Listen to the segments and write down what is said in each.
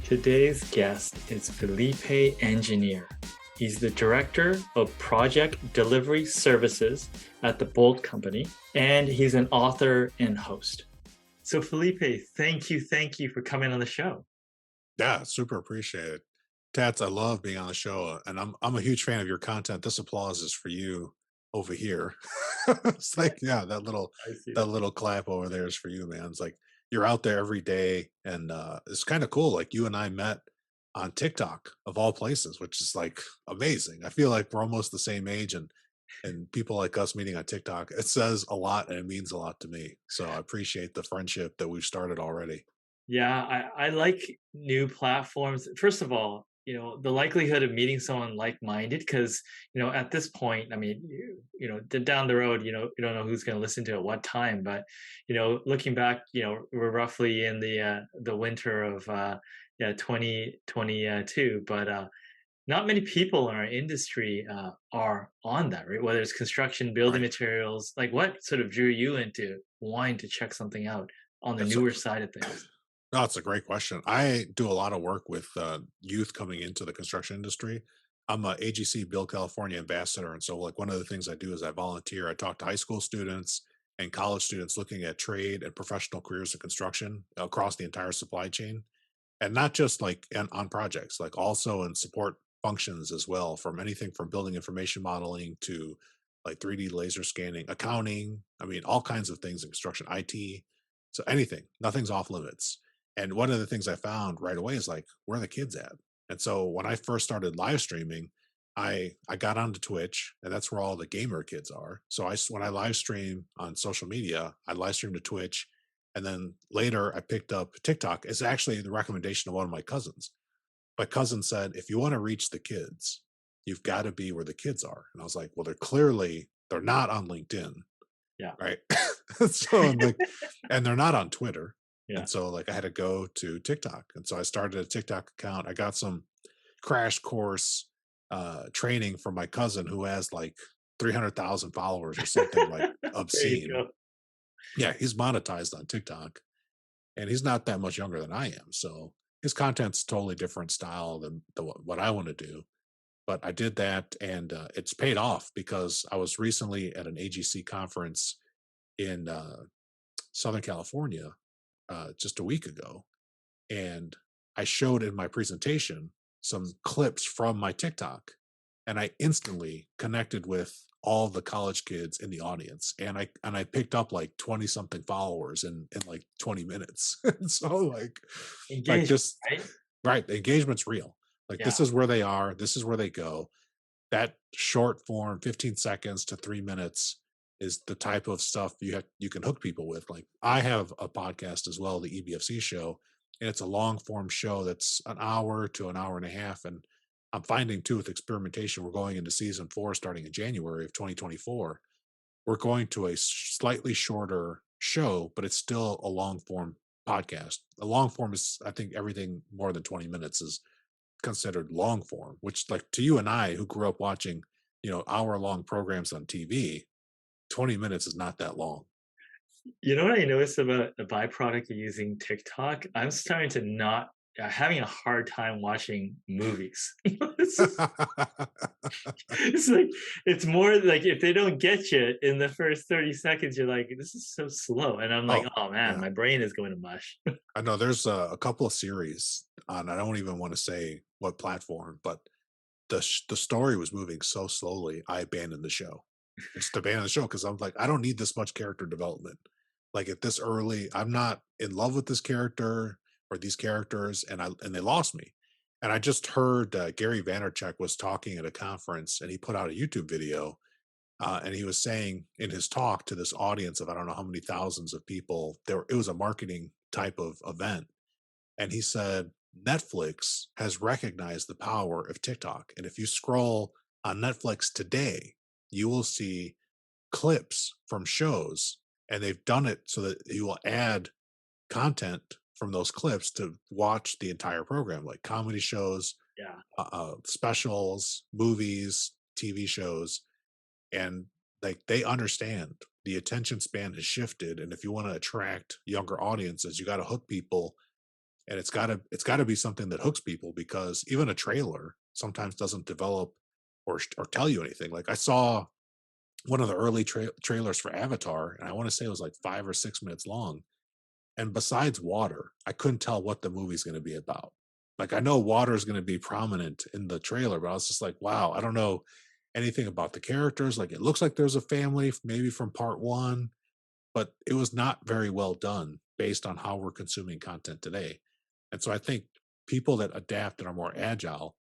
Today's guest is Felipe Engineer. He's the Director of Project Delivery Services at the Boldt company, and he's an author and host. So, Felipe, thank you for coming on the show. Yeah, super appreciate it. Tats, I love being on the show, and I'm a huge fan of your content. This applause is for you over here. It's like, yeah, I see that that. little clap over there is for you, man. It's like you're out there every day, and it's kind of cool. Like you and I met on TikTok of all places, which is like amazing. I feel like we're almost the same age, and people like us meeting on TikTok, it says a lot and it means a lot to me. So I appreciate the friendship that we've started already. Yeah, I like new platforms. First of all, the likelihood of meeting someone like-minded, because, at this point, I mean, down the road, you don't know who's going to listen to at what time. But, looking back, we're roughly in the winter of, yeah, 2022. But not many people in our industry are on that, right? Whether it's construction, building Right. materials, like what sort of drew you into wanting to check something out on the It's newer side of things? No, it's a great question. I do a lot of work with youth coming into the construction industry. I'm a AGC Build California ambassador, and so like one of the things I do is I volunteer. I talk to high school students and college students looking at trade and professional careers in construction across the entire supply chain, and not just like on projects, like also in support functions as well, from anything from building information modeling to like 3D laser scanning, accounting. I mean, all kinds of things in construction, IT. So anything, nothing's off limits. And one of the things I found right away is like, where are the kids at? And so when I first started live streaming, I got onto Twitch, and that's where all the gamer kids are. So when I live stream on social media, I live stream to Twitch, and then later I picked up TikTok. It's actually the recommendation of one of my cousins. My cousin said, if you want to reach the kids, you've got to be where the kids are. And I was like, well, they're not on LinkedIn, Yeah. right? So I'm like, and they're not on Twitter. Yeah. And so like I had to go to TikTok. And so I started a TikTok account. I got some crash course training from my cousin who has like 300,000 followers or something like There you obscene. go. Yeah, he's monetized on TikTok, and he's not that much younger than I am. So his content's totally different style than what I want to do. But I did that, and it's paid off because I was recently at an AGC conference in Southern California just a week ago, and I showed in my presentation some clips from my TikTok, and I instantly connected with all the college kids in the audience, and I picked up like 20 something followers in like 20 minutes. And so like Engagement, this, right? right, the engagement's real. Like Yeah. this is where they are, this is where they go. That short form 15 seconds to 3 minutes is the type of stuff you can hook people with. Like I have a podcast as well, the EBFC show, and it's a long form show that's an hour to an hour and a half. And I'm finding too with experimentation, we're going into season 4 starting in January of 2024. We're going to a slightly shorter show, but it's still a long form podcast. A long form is, I think, everything more than 20 minutes is considered long form, which like to you and I who grew up watching, hour long programs on TV, 20 minutes is not that long. You know what I noticed about the byproduct of using TikTok? I'm starting to not having a hard time watching movies. It's like it's more like if they don't get you in the first 30 seconds, you're like, this is so slow. And I'm like, Oh, oh man, yeah. my brain is going to mush. I know there's a couple of series on, I don't even want to say what platform, but the story was moving so slowly, I abandoned the show. I just abandoned the show because I'm like, I don't need this much character development. Like at this early, I'm not in love with this character or these characters, and they lost me. And I just heard Gary Vaynerchuk was talking at a conference, and he put out a YouTube video, and he was saying in his talk to this audience of I don't know how many thousands of people. It was a marketing type of event, and he said, Netflix has recognized the power of TikTok. And if you scroll on Netflix today, you will see clips from shows, and they've done it so that you will add content from those clips to watch the entire program, like comedy shows, Yeah. specials, movies, TV shows. And like they understand the attention span has shifted. And if you want to attract younger audiences, you got to hook people and it's got to be something that hooks people, because even a trailer sometimes doesn't develop or tell you anything. Like, I saw one of the early trailers for Avatar, and I want to say it was like 5 or 6 minutes long. And besides water, I couldn't tell what the movie's going to be about. Like, I know water is going to be prominent in the trailer, but I was just like, wow, I don't know anything about the characters. Like, it looks like there's a family, maybe from part one, but it was not very well done based on how we're consuming content today. And so I think people that adapt and are more agile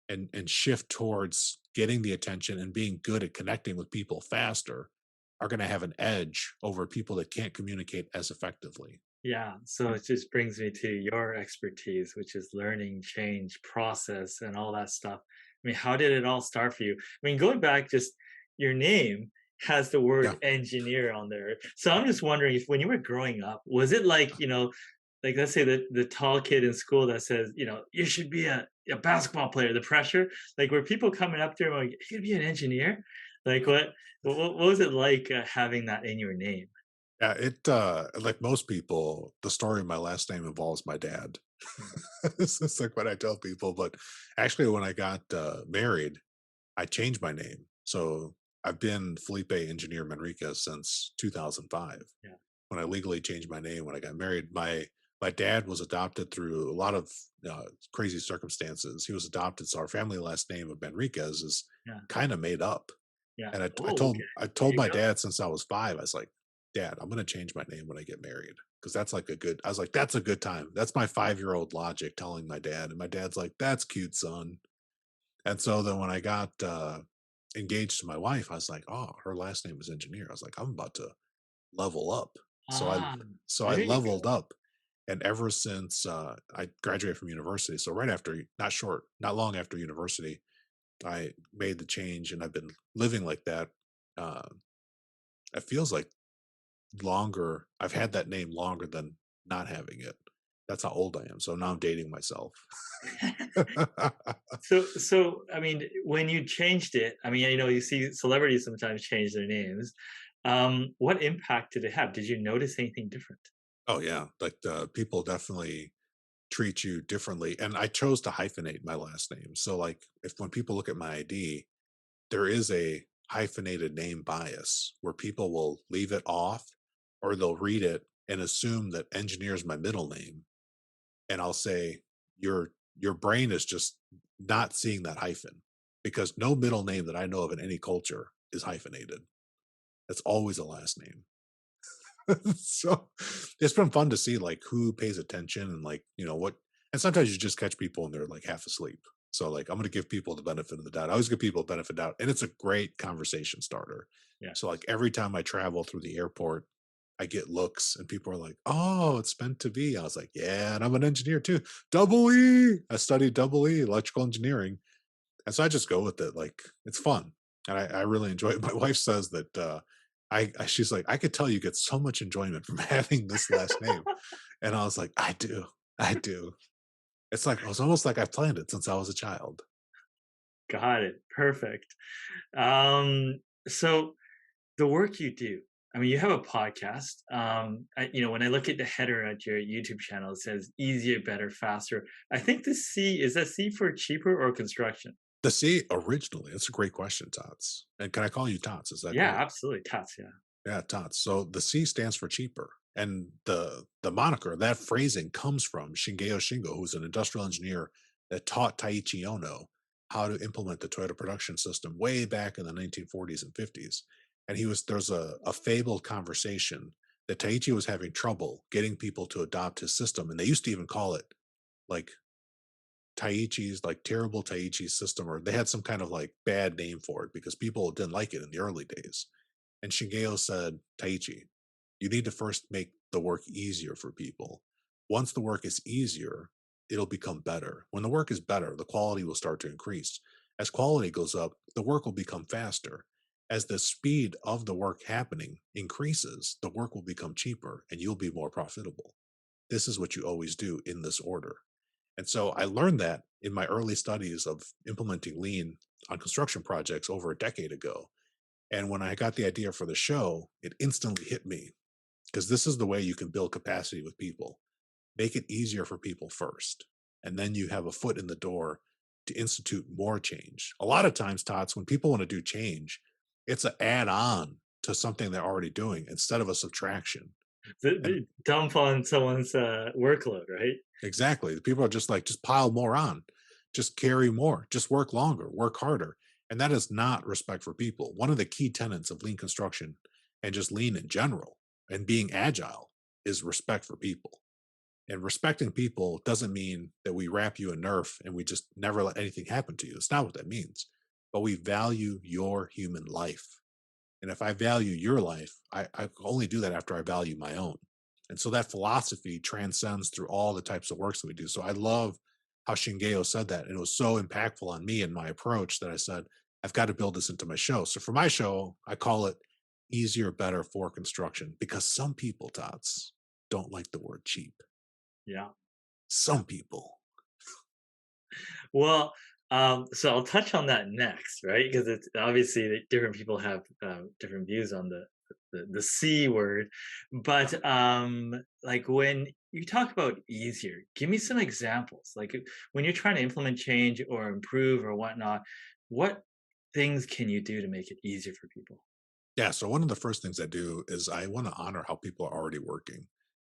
and shift towards getting the attention and being good at connecting with people faster are going to have an edge over people that can't communicate as effectively. Yeah, so it just brings me to your expertise, which is learning, change, process, and all that stuff. I mean, how did it all start for you? I mean, going back, just your name has the Yeah. word engineer on there. So I'm just wondering if when you were growing up, was it like, like let's say the tall kid in school that says, you should be a basketball player, the pressure, like were people coming up to him like, you could be an engineer? Like what was it like having that in your name? Yeah, like most people, the story of my last name involves my dad. Mm. It's like what I tell people, but actually when I got married, I changed my name. So I've been Felipe Engineer-Manriquez since 2005. Yeah. When I legally changed my name when I got married, my dad was adopted through a lot of crazy circumstances. He was adopted, so our family last name of Manriquez is Yeah. kind of made up. Yeah. And I Oh, told okay. I There told you my go. dad since I was 5, I was like, "Dad, I'm gonna change my name when I get married, because that's like a good." I was like, "That's a good time." That's my 5-year-old logic telling my dad, and my dad's like, "That's cute, son." And so then when I got engaged to my wife, I was like, "Oh, her last name is Engineer." I was like, "I'm about to level up." So I Ah, so I there you leveled go. up, and ever since I graduated from university, so right after, not long after university, I made the change, and I've been living like that. Uh, it feels like longer. I've had that name longer than not having it. That's how old I am. So now I'm dating myself. So I mean, when you changed it, I mean, you see celebrities sometimes change their names. What impact did it have? Did you notice anything different? Oh yeah, like the people definitely treat you differently. And I chose to hyphenate my last name. So like, if when people look at my ID, there is a hyphenated name bias where people will leave it off, or they'll read it and assume that engineer is my middle name. And I'll say, your brain is just not seeing that hyphen, because no middle name that I know of in any culture is hyphenated. It's always a last name. So it's been fun to see like who pays attention, and like, what. And sometimes you just catch people and they're like half asleep. So like, I'm going to give people the benefit of the doubt. I always give people the benefit of the doubt, and it's a great conversation starter. Yeah. So like, every time I travel through the airport, I get looks and people are like, "Oh, it's meant to be." I was like, "Yeah, and I'm an engineer too. Double E. I studied double E, electrical engineering." And so I just go with it. Like, it's fun. And I really enjoy it. My wife says that she's like, "I could tell you get so much enjoyment from having this last name." And I was like, "I do. I do." It's almost like I've planned it since I was a child. Got it. Perfect. So the work you do, I mean, you have a podcast. When I look at the header at your YouTube channel, it says easier, better, faster. I think the C is that C for cheaper or construction? The C originally, that's a great question, Tots. And can I call you Tots? Is that Yeah, great? absolutely. Tats, yeah. Yeah, Tots. So the C stands for cheaper. And the moniker, that phrasing comes from Shingeo Shingo, who's an industrial engineer that taught Taiichi Ono how to implement the Toyota production system way back in the 1940s and 50s. And there's a fabled conversation that Taiichi was having trouble getting people to adopt his system. And they used to even call it like Taiichi's, like terrible Taiichi's system, or they had some kind of like bad name for it because people didn't like it in the early days. And Shingeo said, "Taichi, you need to first make the work easier for people. Once the work is easier, it'll become better. When the work is better, the quality will start to increase. As quality goes up, the work will become faster. As the speed of the work happening increases, the work will become cheaper and you'll be more profitable. This is what you always do in this order." And so I learned that in my early studies of implementing lean on construction projects over a decade ago. And when I got the idea for the show, it instantly hit me, because this is the way you can build capacity with people. Make it easier for people first. And then you have a foot in the door to institute more change. A lot of times, Tots, when people want to do change, it's an add on to something they're already doing instead of a subtraction. And Dump on someone's workload, right? exactly. The people are just like, just pile more on, just carry more, just work longer, work harder. And that is not respect for people. One of the key tenets of lean construction and just lean in general and being agile is respect for people. And respecting people doesn't mean that we wrap you in Nerf and we just never let anything happen to you. It's not what that means. But we value your human life. And if I value your life, I only do that after I value my own. And so that philosophy transcends through all the types of works that we do. So I love how Shingeo said that. And it was so impactful on me and my approach that I said, I've got to build this into my show. So for my show, I call it easier, better for construction because some people, Tots, don't like the word cheap. Yeah. Yeah. Some people. Well, so I'll touch on that next, right? Because it's obviously that different people have different views on the C word, but like when you talk about easier, give me some examples. Like when you're trying to implement change or improve or whatnot, what things can you do to make it easier for people? Yeah. So one of the first things I do is I want to honor how people are already working.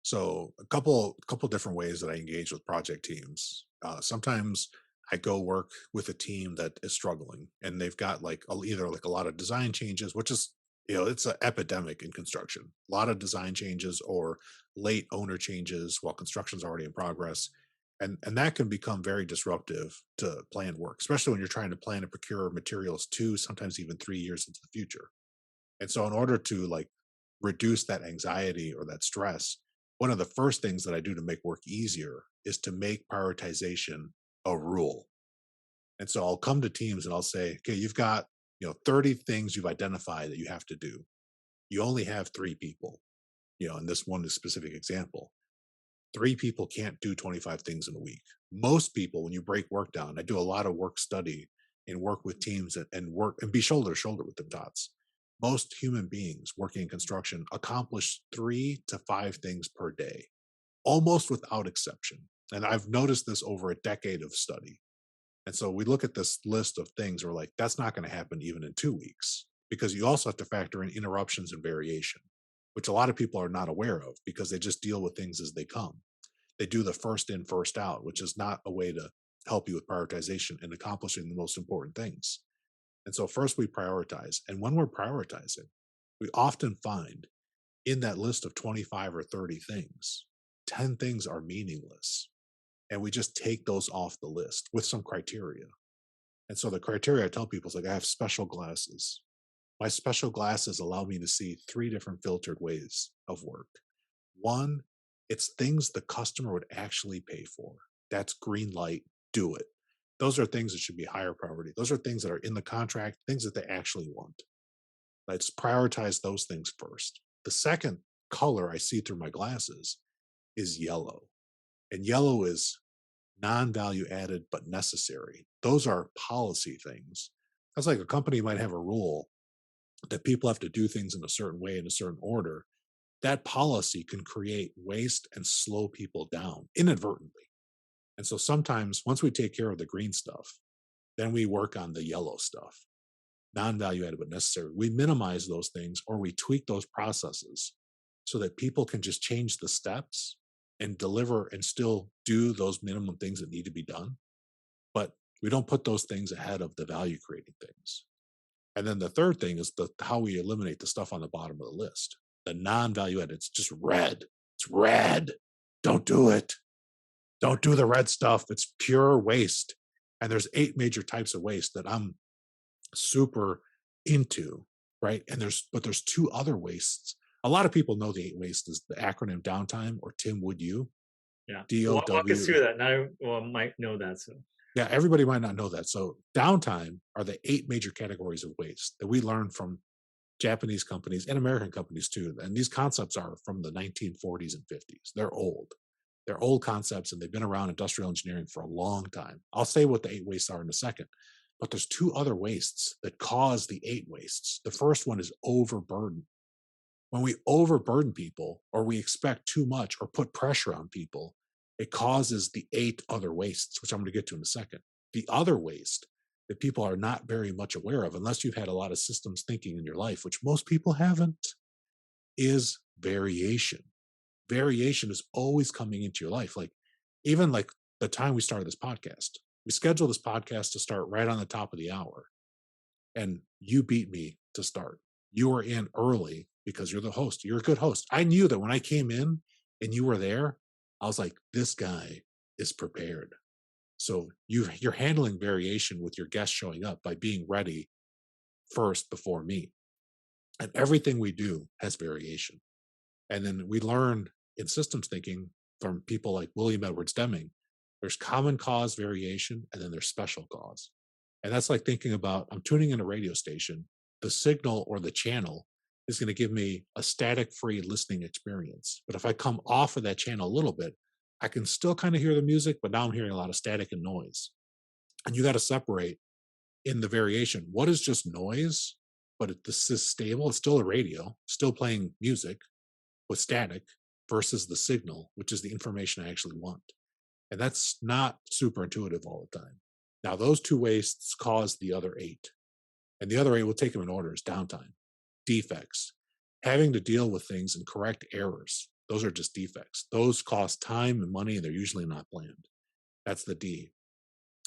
So a couple different ways that I engage with project teams. Sometimes I go work with a team that is struggling and they've got like either like a lot of design changes, which is it's an epidemic in construction. A lot of design changes or late owner changes while construction's already in progress. And that can become very disruptive to planned work, especially when you're trying to plan and procure materials 2, sometimes even 3 years into the future. And so in order to like reduce that anxiety or that stress, one of the first things that I do to make work easier is to make prioritization a rule. And so I'll come to teams and I'll say, okay, you've got, 30 things you've identified that you have to do. You only have 3 people, in this one specific example. 3 people can't do 25 things in a week. Most people, when you break work down, I do a lot of work study and work with teams and work and be shoulder to shoulder with them, Dots. Most human beings working in construction accomplish 3 to 5 things per day, almost without exception. And I've noticed this over a decade of study. And so we look at this list of things, we're like, that's not going to happen even in 2 weeks, because you also have to factor in interruptions and variation, which a lot of people are not aware of because they just deal with things as they come. They do the first in, first out, which is not a way to help you with prioritization and accomplishing the most important things. And so, first we prioritize. And when we're prioritizing, we often find in that list of 25 or 30 things, 10 things are meaningless. And we just take those off the list with some criteria. And so, the criteria I tell people is like, I have special glasses. My special glasses allow me to see 3 different filtered ways of work. One, it's things the customer would actually pay for. That's green light, do it. Those are things that should be higher priority. Those are things that are in the contract, things that they actually want. Let's prioritize those things first. The second color I see through my glasses is yellow. And yellow is non value added but necessary. Those are policy things. That's like a company might have a rule that people have to do things in a certain way in a certain order. That policy can create waste and slow people down inadvertently. And so sometimes once we take care of the green stuff, then we work on the yellow stuff, non value added but necessary. We minimize those things or we tweak those processes so that people can just change the steps and deliver and still do those minimum things that need to be done. But we don't put those things ahead of the value creating things. And then the third thing is how we eliminate the stuff on the bottom of the list. The non-value added, it's just red. It's red. Don't do it. Don't do the red stuff. It's pure waste. And there's 8 major types of waste that I'm super into, right? And there's 2 other wastes. A lot of people know the 8 waste is the acronym downtime or Tim would you Yeah. Walk us DOW. through that. Not everyone might know that. So Yeah, everybody might not know that. So downtime are the 8 major categories of waste that we learned from Japanese companies and American companies too. And these concepts are from the 1940s and 50s. They're old. They're old concepts and they've been around industrial engineering for a long time. I'll say what the 8 wastes are in a second. But there's 2 other wastes that cause the 8 wastes. The first one is overburden. When we overburden people or we expect too much or put pressure on people, It causes the 8 other wastes, which I'm going to get to in a second. The other waste that people are not very much aware of, unless you've had a lot of systems thinking in your life, which most people haven't, is variation. Variation is always coming into your life. Like, even like the time we started this podcast, we scheduled this podcast to start right on the top of the hour, and you beat me to start. You were in early because you're the host. You're a good host. I knew that when I came in and you were there, I was like, this guy is prepared. So you're handling variation with your guests showing up by being ready first before me. And everything we do has variation. And then we learned in systems thinking from people like William Edwards Deming, there's common cause variation, and then there's special cause. And that's like thinking about, I'm tuning in a radio station, the signal or the channel is going to give me a static free listening experience. But if I come off of that channel a little bit, I can still kind of hear the music, but now I'm hearing a lot of static and noise. And you got to separate in the variation what is just noise, but this is stable. It's still a radio, still playing music with static, versus the signal, which is the information I actually want. And that's not super intuitive all the time. Now, those two wastes cause the other 8. And the other 8, we'll take them in order, is downtime, defects, having to deal with things and correct errors. Those are just defects. Those cost time and money, and they're usually not planned. That's the D.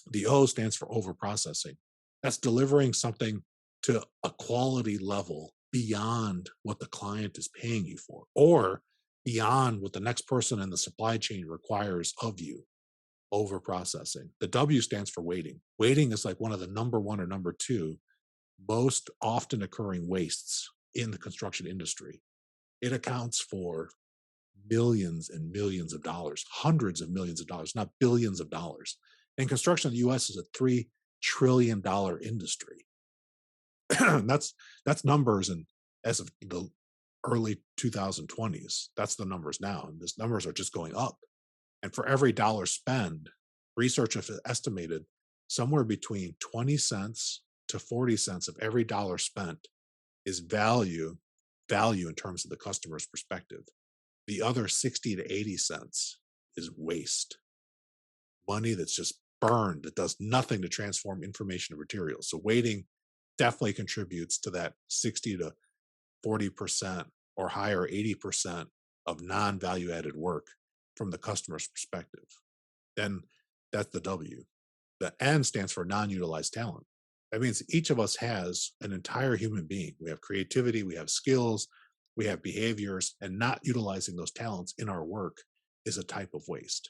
The O stands for overprocessing. That's delivering something to a quality level beyond what the client is paying you for, or beyond what the next person in the supply chain requires of you. Overprocessing. The W stands for waiting. Waiting is like one of the number 1 or number 2 most often occurring wastes in the construction industry. It accounts for millions and millions of dollars, hundreds of millions of dollars, not billions of dollars. And construction in the US is a $3 trillion industry. that's numbers, and as of the early 2020s, that's the numbers now. And these numbers are just going up. And for every dollar spent, researchers have estimated somewhere between 20 cents to 40 cents of every dollar spent is value in terms of the customer's perspective. The other 60 to 80 cents is waste. Money that's just burned, that does nothing to transform information to materials. So waiting definitely contributes to that 60 to 40% or higher, 80% of non-value added work from the customer's perspective. Then that's the W. The N stands for non-utilized talent. That means each of us has an entire human being. We have creativity, we have skills, we have behaviors, and not utilizing those talents in our work is a type of waste.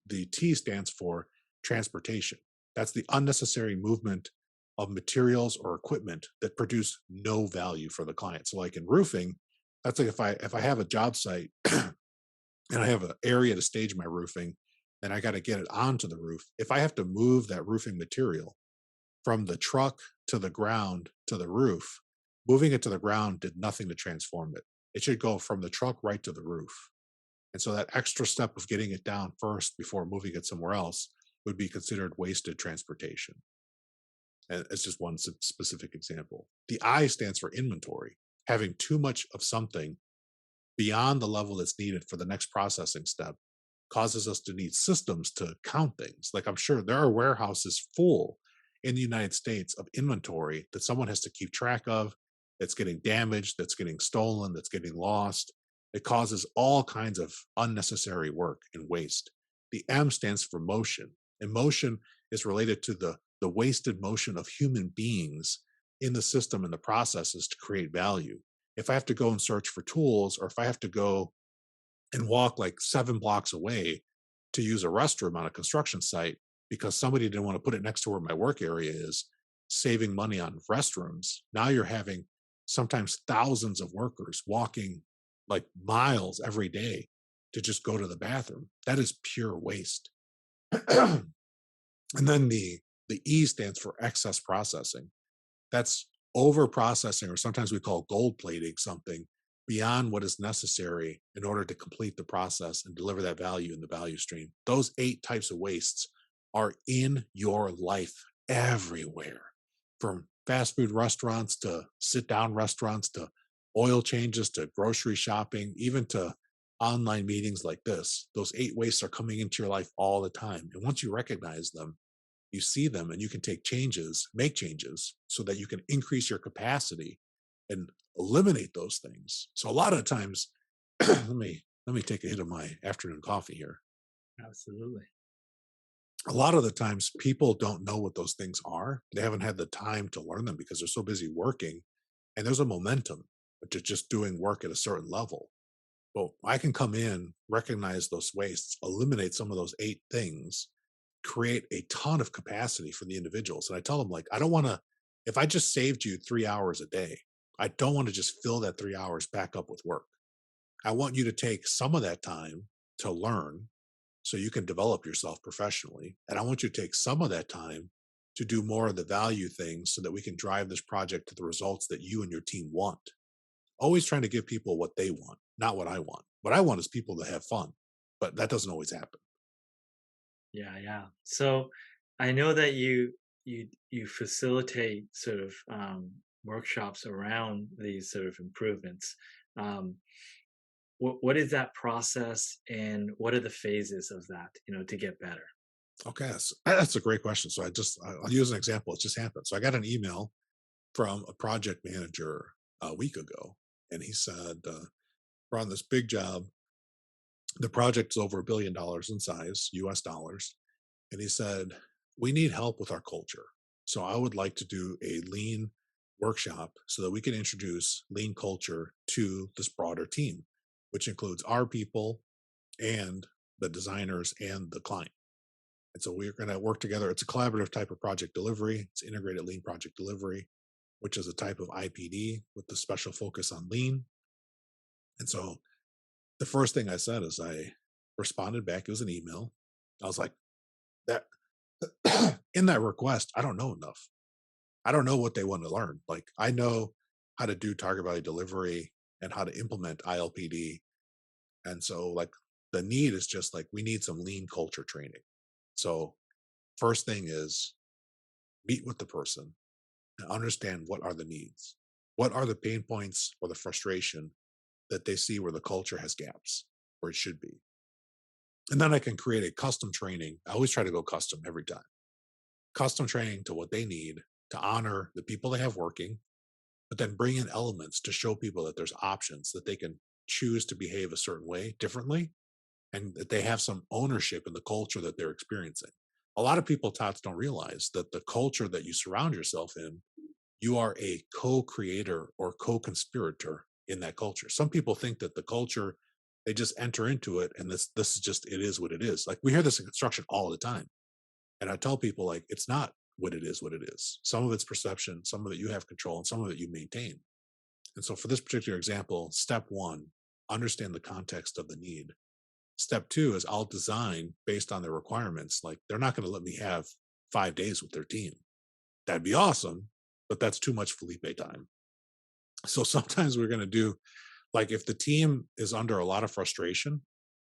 The T stands for transportation. That's the unnecessary movement of materials or equipment that produce no value for the client. So like in roofing, that's like if I have a job site and I have an area to stage my roofing and I got to get it onto the roof, if I have to move that roofing material from the truck to the ground to the roof, moving it to the ground did nothing to transform it. It should go from the truck right to the roof. And so that extra step of getting it down first before moving it somewhere else would be considered wasted transportation. And it's just one specific example. The I stands for inventory. Having too much of something beyond the level that's needed for the next processing step causes us to need systems to count things. Like, I'm sure there are warehouses full in the United States of inventory that someone has to keep track of, that's getting damaged, that's getting stolen, that's getting lost. It causes all kinds of unnecessary work and waste. The M stands for motion. Emotion is related to the wasted motion of human beings in the system and the processes to create value. If I have to go and search for tools, or if I have to go and walk like 7 blocks away to use a restroom on a construction site because somebody didn't want to put it next to where my work area is, saving money on restrooms, now you're having sometimes thousands of workers walking like miles every day to just go to the bathroom. That is pure waste. And then the E stands for excess processing. That's over processing, or sometimes we call gold plating something beyond what is necessary in order to complete the process and deliver that value in the value stream. Those 8 types of wastes are in your life everywhere, from fast food restaurants to sit down restaurants to oil changes to grocery shopping, even to online meetings like this, those 8 wastes are coming into your life all the time. And once you recognize them, you see them and you can make changes so that you can increase your capacity and eliminate those things. So a lot of times, let me take a hit of my afternoon coffee here. Absolutely. A lot of the times people don't know what those things are. They haven't had the time to learn them because they're so busy working, and there's a momentum to just doing work at a certain level. Well, I can come in, recognize those wastes, eliminate some of those 8 things, create a ton of capacity for the individuals. And I tell them, like, I don't want to, if I just saved you 3 hours a day, I don't want to just fill that 3 hours back up with work. I want you to take some of that time to learn so you can develop yourself professionally. And I want you to take some of that time to do more of the value things so that we can drive this project to the results that you and your team want. Always trying to give people what they want, not what I want. What I want is people to have fun, but that doesn't always happen. Yeah, yeah. So I know that you facilitate sort of workshops around these sort of improvements. Um, what is that process, and what are the phases of that? To get better. Okay, that's a great question. So I'll use an example. It just happened. So I got an email from a project manager a week ago, and he said, "We're on this big job. The project's over $1 billion in size, US dollars." And he said, "We need help with our culture. So I would like to do a lean workshop so that we can introduce lean culture to this broader team, which includes our people and the designers and the client." And so we're going to work together. It's a collaborative type of project delivery. It's integrated lean project delivery, which is a type of IPD with the special focus on lean. And so the first thing I said is I responded back. It was an email. I was like, that in that request, I don't know enough. I don't know what they want to learn. Like, I know how to do target value delivery and how to implement ILPD. And so, like, the need is just like, we need some lean culture training. So, first thing is meet with the person and understand what are the needs. What are the pain points or the frustration that they see where the culture has gaps, where it should be. And then I can create a custom training. I always try to go custom every time. Custom training to what they need to honor the people they have working, but then bring in elements to show people that there's options that they can choose to behave a certain way differently, and that they have some ownership in the culture that they're experiencing. A lot of people, Tots, don't realize that the culture that you surround yourself in, you are a co-creator or co-conspirator in that culture. Some people think that the culture, they just enter into it and this is just, it is what it is. Like, we hear this in construction all the time. And I tell people, like, it's not what it is, what it is. Some of it's perception, some of it you have control, and some of it you maintain. And so for this particular example, step one, understand the context of the need. Step two is I'll design based on their requirements. Like, they're not going to let me have 5 days with their team. That'd be awesome, but that's too much Felipe time. So sometimes we're going to do, like, if the team is under a lot of frustration,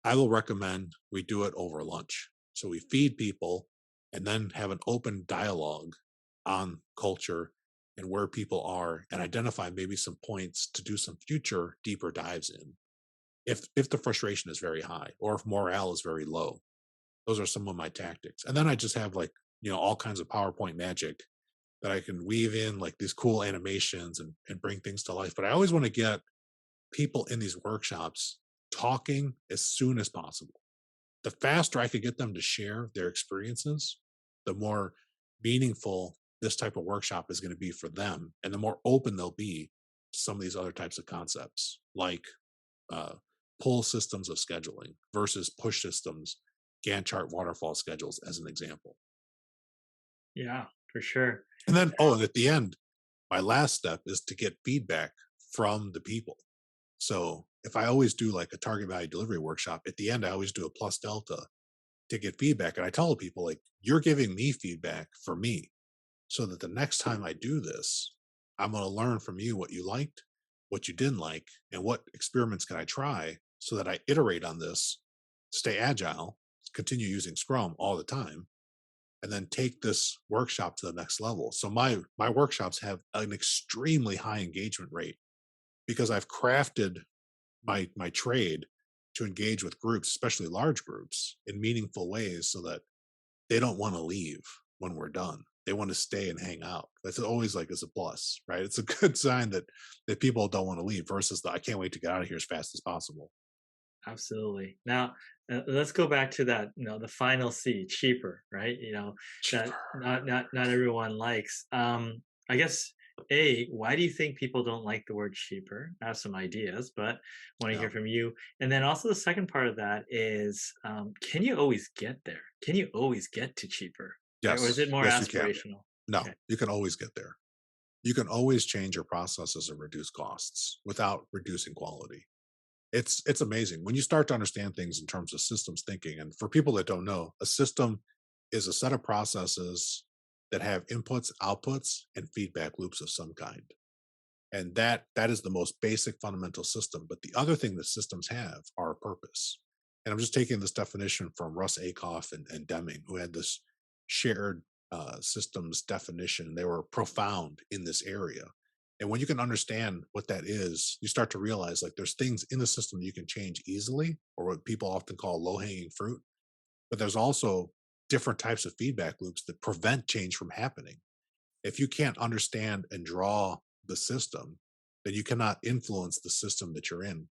I will recommend we do it over lunch. So we feed people and then have an open dialogue on culture and where people are, and identify maybe some points to do some future deeper dives in. If the frustration is very high or if morale is very low, those are some of my tactics. And then I just have, like, all kinds of PowerPoint magic that I can weave in, like these cool animations and bring things to life. But I always want to get people in these workshops talking as soon as possible. The faster I could get them to share their experiences, the more meaningful this type of workshop is going to be for them, and the more open they'll be to some of these other types of concepts, like uh, pull systems of scheduling versus push systems, Gantt chart waterfall schedules, as an example. Yeah, for sure. And then, oh, and at the end, my last step is to get feedback from the people. So if I always do like a target value delivery workshop, at the end, I always do a plus delta to get feedback. And I tell people, like, you're giving me feedback for me, so that the next time I do this, I'm going to learn from you what you liked, what you didn't like, and what experiments can I try so that I iterate on this, stay agile, continue using Scrum all the time, and then take this workshop to the next level. So my workshops have an extremely high engagement rate because I've crafted my trade to engage with groups, especially large groups, in meaningful ways so that they don't want to leave when we're done. They want to stay and hang out. That's always like is a plus, right? It's a good sign that people don't want to leave versus the I can't wait to get out of here as fast as possible. Absolutely. Now, let's go back to that, the final C, cheaper, right? That Cheaper. not everyone likes. I guess A, why do you think people don't like the word cheaper? I have some ideas, but want to Yeah. hear from you. And then also the second part of that is, can you always get there? Can you always get to cheaper, right? Or is it Yes. more Yes, you can. aspirational? No, Okay. you can always get there. You can always change your processes and reduce costs without reducing quality. It's amazing when you start to understand things in terms of systems thinking. And for people that don't know, a system is a set of processes that have inputs, outputs, and feedback loops of some kind. And that is the most basic fundamental system. But the other thing that systems have are a purpose. And I'm just taking this definition from Russ Akoff and Deming, who had this shared systems definition. They were profound in this area. And when you can understand what that is, you start to realize like there's things in the system you can change easily, or what people often call low hanging fruit. But there's also different types of feedback loops that prevent change from happening. If you can't understand and draw the system, then you cannot influence the system that you're in.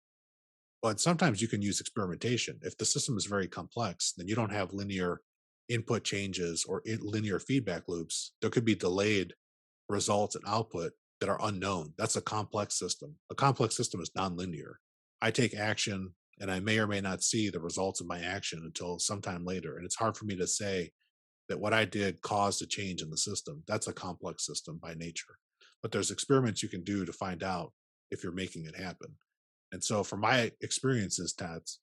But sometimes you can use experimentation. If the system is very complex, then you don't have linear input changes or linear feedback loops. There could be delayed results and output that are unknown. That's a complex system. A complex system is nonlinear. I take action and I may or may not see the results of my action until sometime later. And it's hard for me to say that what I did caused a change in the system. That's a complex system by nature. But there's experiments you can do to find out if you're making it happen. And so, from my experiences, Tats,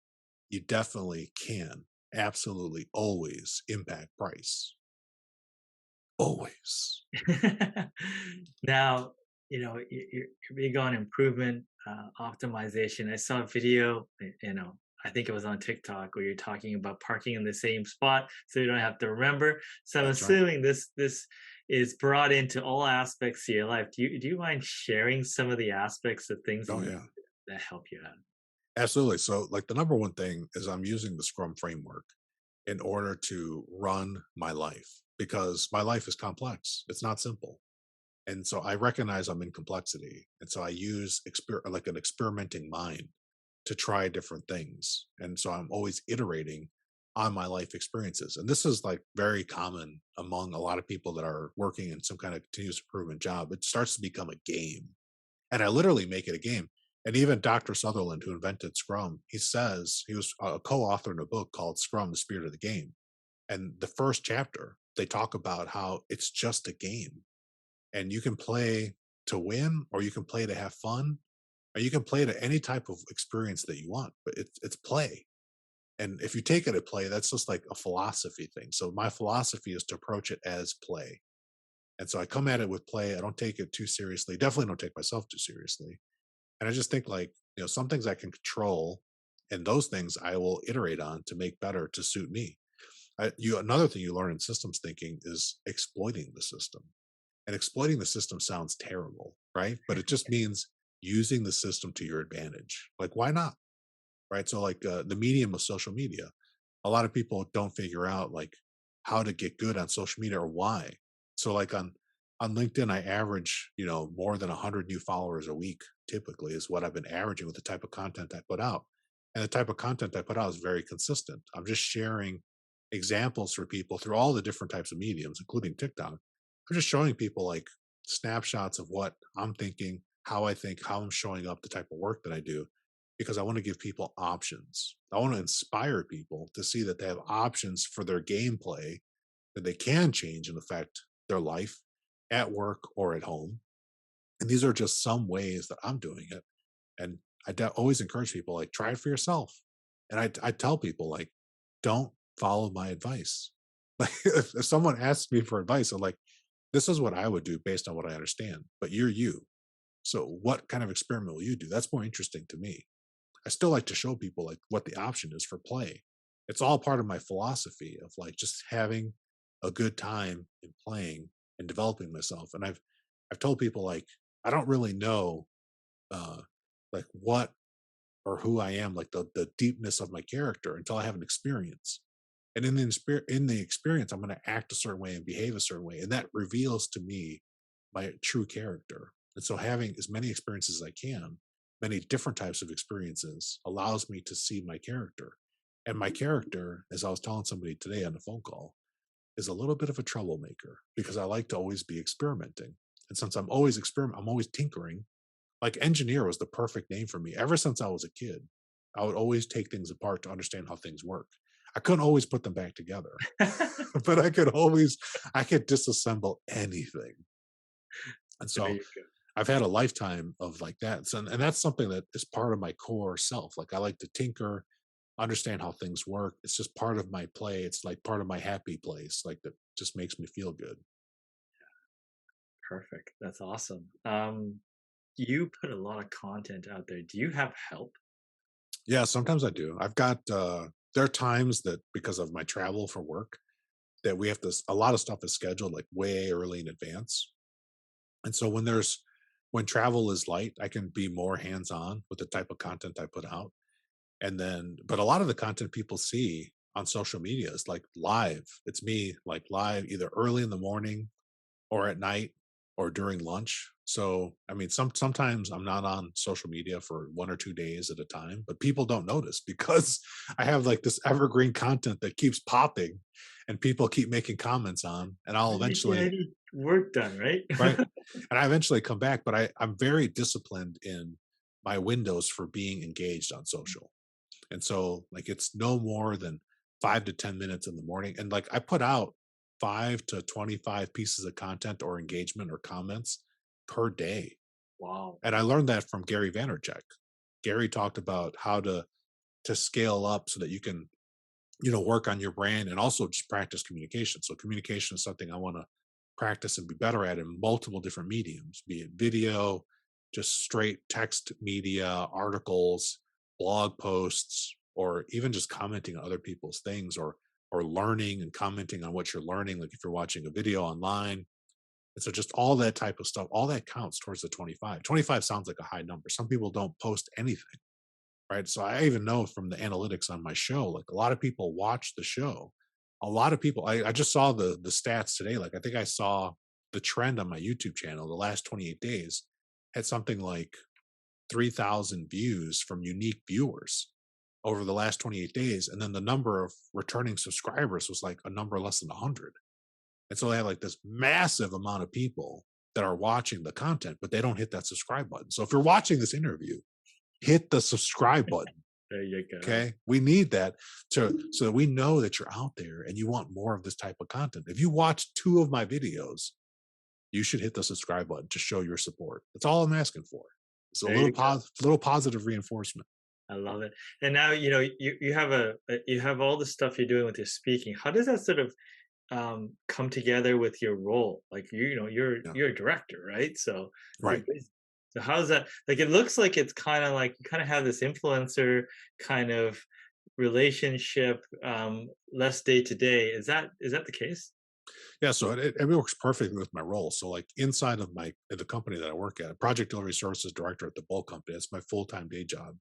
you definitely can absolutely always impact price. Always. Now, you're big on improvement, optimization. I saw a video, I think it was on TikTok where you're talking about parking in the same spot so you don't have to remember. So I'm That's right. assuming this is brought into all aspects of your life. Do you mind sharing some of the aspects of things that Oh, you yeah. that help you out? Absolutely. So, like, the number one thing is I'm using the Scrum framework in order to run my life because my life is complex. It's not simple. And so I recognize I'm in complexity. And so I use like an experimenting mind to try different things. And so I'm always iterating on my life experiences. And this is like very common among a lot of people that are working in some kind of continuous improvement job. It starts to become a game. And I literally make it a game. And even Dr. Sutherland, who invented Scrum, he says he was a co-author in a book called Scrum, the Spirit of the Game. And the first chapter, they talk about how it's just a game and you can play to win or you can play to have fun or you can play to any type of experience that you want, but it's play. And if you take it at play, that's just like a philosophy thing. So my philosophy is to approach it as play. And so I come at it with play. I don't take it too seriously. Definitely don't take myself too seriously. And I just think like, some things I can control and those things I will iterate on to make better to suit me. Another thing you learn in systems thinking is exploiting the system. And exploiting the system sounds terrible, right? But it just means using the system to your advantage. Like, why not? Right. So, like the medium of social media, a lot of people don't figure out like how to get good on social media or why. So, like on LinkedIn, I average more than 100 new followers a week. Typically, is what I've been averaging with the type of content I put out, and the type of content I put out is very consistent. I'm just sharing examples for people through all the different types of mediums, including TikTok. I'm just showing people like snapshots of what I'm thinking, how I think, how I'm showing up, the type of work that I do, because I want to give people options. I want to inspire people to see that they have options for their gameplay that they can change and affect their life at work or at home. And these are just some ways that I'm doing it. And always encourage people like try it for yourself. And I tell people like, don't follow my advice. Like if someone asks me for advice, I'm like, this is what I would do based on what I understand. But you're you. So what kind of experiment will you do? That's more interesting to me. I still like to show people like what the option is for play. It's all part of my philosophy of like just having a good time in playing and developing myself. And I've told people like I don't really know uh like what or who I am, like the deepness of my character until I have an experience. And in the experience, I'm going to act a certain way and behave a certain way, and that reveals to me my true character. And so, having as many experiences as I can, many different types of experiences, allows me to see my character. And my character, as I was telling somebody today on the phone call, is a little bit of a troublemaker because I like to always be experimenting. And since I'm always tinkering. Like engineer was the perfect name for me. Ever since I was a kid, I would always take things apart to understand how things work. I couldn't always put them back together, but I could disassemble anything. And There so you go. I've had a lifetime of like that. So, and that's something that is part of my core self. Like I like to tinker, understand how things work. It's just part of my play. It's like part of my happy place. Like that just makes me feel good. Perfect. That's awesome. You put a lot of content out there. Do you have help? Yeah, sometimes I do. There are times that because of my travel for work that we have to a lot of stuff is scheduled like way early in advance. And so when travel is light, I can be more hands-on with the type of content I put out. And then but a lot of the content people see on social media is like live. It's me like live either early in the morning or at night or during lunch. So, I mean, sometimes I'm not on social media for 1 or 2 days at a time, but people don't notice because I have like this evergreen content that keeps popping and people keep making comments on, and I'll Yeah, I eventually need work done, right? right? And I eventually come back, but I'm very disciplined in my windows for being engaged on social. And so, like, it's no more than 5 to 10 minutes in the morning. And like, I put out 5 to 25 pieces of content or engagement or comments per day. Wow. And I learned that from Gary Vaynerchuk. Gary talked about how to scale up so that you can, work on your brand and also just practice communication. So communication is something I want to practice and be better at in multiple different mediums, be it video, just straight text media, articles, blog posts, or even just commenting on other people's things or learning and commenting on what you're learning, like if you're watching a video online. And so just all that type of stuff, all that counts towards the 25. 25 sounds like a high number. Some people don't post anything, right? So I even know from the analytics on my show, like a lot of people watch the show. A lot of people, I just saw the stats today. Like I think I saw the trend on my YouTube channel the last 28 days had something like 3,000 views from unique viewers over the last 28 days. And then the number of returning subscribers was like a number less than 100. And so they have like this massive amount of people that are watching the content, but they don't hit that subscribe button. So if you're watching this interview, hit the subscribe button. There you go. Okay. We need that so that we know that you're out there and you want more of this type of content. If you watch 2 of my videos, you should hit the subscribe button to show your support. That's all I'm asking for. It's a There you go. little positive reinforcement. I love it. And now, you have you have all the stuff you're doing with your speaking. How does that sort of come together with your role? Like Yeah. you're a director, right? So you're Right. so how's that like it looks like it's kind of like you kind of have this influencer kind of relationship less day to day. Is that the case? Yeah. So it works perfectly with my role. So like inside of the company that I work at, project delivery services director at the Boldt company, that's my full-time day job.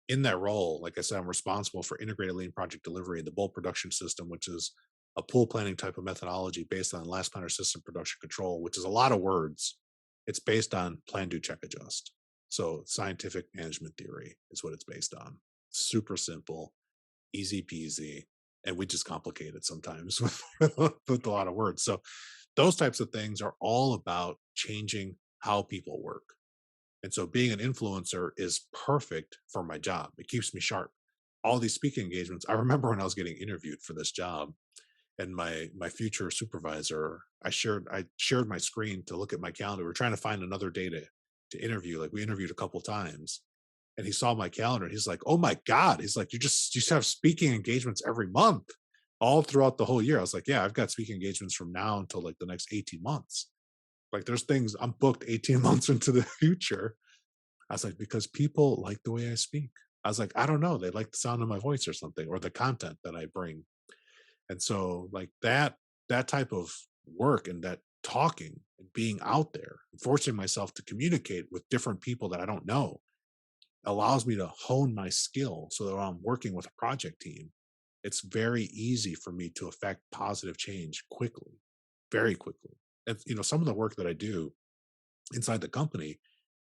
In that role, like I said, I'm responsible for integrated lean project delivery and the Boldt production system, which is a pool planning type of methodology based on last planner system production control, which is a lot of words. It's based on plan, do, check, adjust. So scientific management theory is what it's based on. Super simple, easy peasy. And we just complicate it sometimes with a lot of words. So those types of things are all about changing how people work. And so being an influencer is perfect for my job. It keeps me sharp. All these speaking engagements. I remember when I was getting interviewed for this job and my future supervisor, I shared my screen to look at my calendar. We are trying to find another day to interview. Like we interviewed a couple times. And he saw my calendar and he's like, "Oh my God." He's like, you just have speaking engagements every month, all throughout the whole year. I was like, "Yeah, I've got speaking engagements from now until like the next 18 months. Like there's things I'm booked 18 months into the future." I was like, because people like the way I speak. I was like, I don't know. They like the sound of my voice or something, or the content that I bring. And so like that type of work and that talking and being out there and forcing myself to communicate with different people that I don't know allows me to hone my skill so that when I'm working with a project team, it's very easy for me to affect positive change quickly, very quickly. And some of the work that I do inside the company,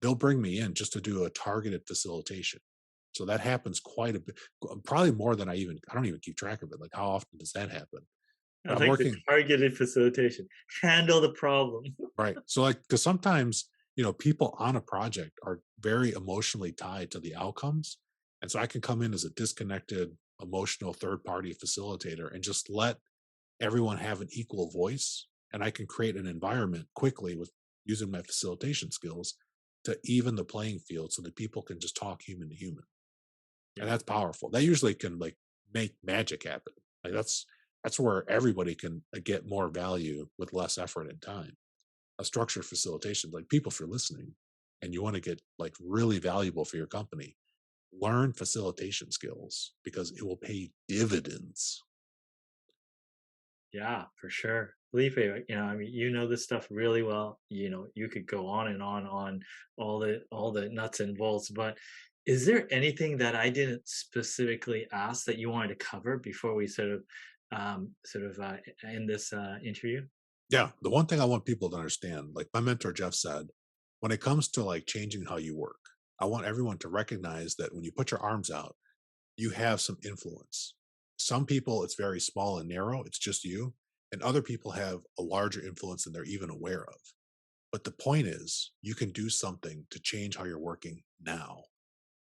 they'll bring me in just to do a targeted facilitation. So that happens quite a bit, probably more than I don't even keep track of it. Like, how often does that happen? I But I'm like the working, targeted facilitation. Handle the problem. right. So, like, because sometimes, people on a project are very emotionally tied to the outcomes. And so I can come in as a disconnected, emotional third party facilitator and just let everyone have an equal voice. And I can create an environment quickly with using my facilitation skills to even the playing field so that people can just talk human to human. And Yeah. that's powerful. That usually can like make magic happen. Like that's where everybody can get more value with less effort and time. A structured facilitation, like, people, if you're listening and you want to get like really valuable for your company, learn facilitation skills because it will pay dividends. Yeah, for sure. Felipe, I mean, you know this stuff really well. You could go on and on all the nuts and bolts, but is there anything that I didn't specifically ask that you wanted to cover before we end this interview? Yeah. The one thing I want people to understand, like my mentor Jeff said, when it comes to like changing how you work, I want everyone to recognize that when you put your arms out, you have some influence. Some people, it's very small and narrow, it's just you. And other people have a larger influence than they're even aware of. But the point is, you can do something to change how you're working now.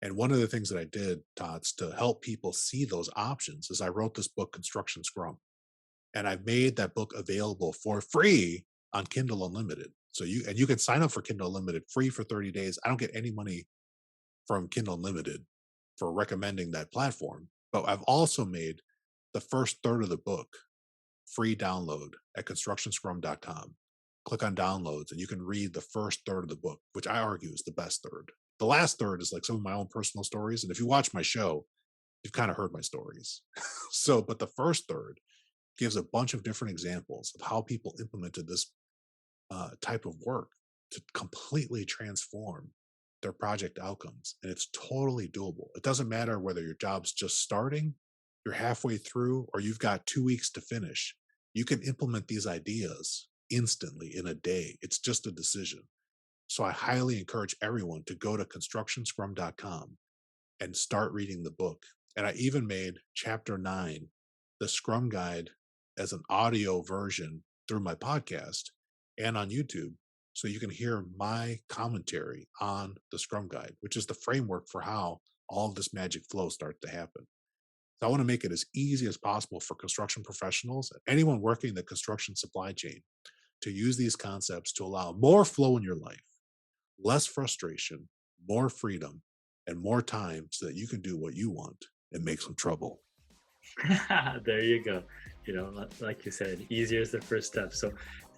And one of the things that I did, Tots, to help people see those options is I wrote this book, Construction Scrum. And I made that book available for free on Kindle Unlimited. So you can sign up for Kindle Unlimited free for 30 days. I don't get any money from Kindle Unlimited for recommending that platform. But I've also made the first third of the book free download at constructionscrum.com. Click on downloads and you can read the first third of the book, which I argue is the best third. The last third is like some of my own personal stories. And if you watch my show, you've kind of heard my stories. But the first third gives a bunch of different examples of how people implemented this type of work to completely transform their project outcomes. And it's totally doable. It doesn't matter whether your job's just starting, you're halfway through, or you've got 2 weeks to finish. You can implement these ideas instantly in a day. It's just a decision. So I highly encourage everyone to go to constructionscrum.com and start reading the book. And I even made chapter 9, the Scrum Guide, as an audio version through my podcast and on YouTube. So you can hear my commentary on the Scrum Guide, which is the framework for how all of this magic flow starts to happen. So I want to make it as easy as possible for construction professionals and anyone working in the construction supply chain to use these concepts to allow more flow in your life, less frustration, more freedom, and more time so that you can do what you want and make some trouble. There you go. Like you said, easier is the first step. So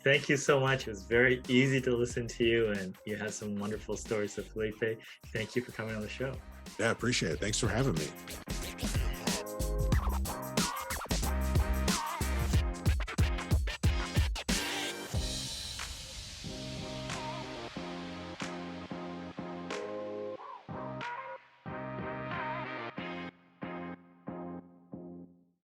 thank you so much. It was very easy to listen to you, and you had some wonderful stories. So Felipe, thank you for coming on the show. Yeah, I appreciate it. Thanks for having me.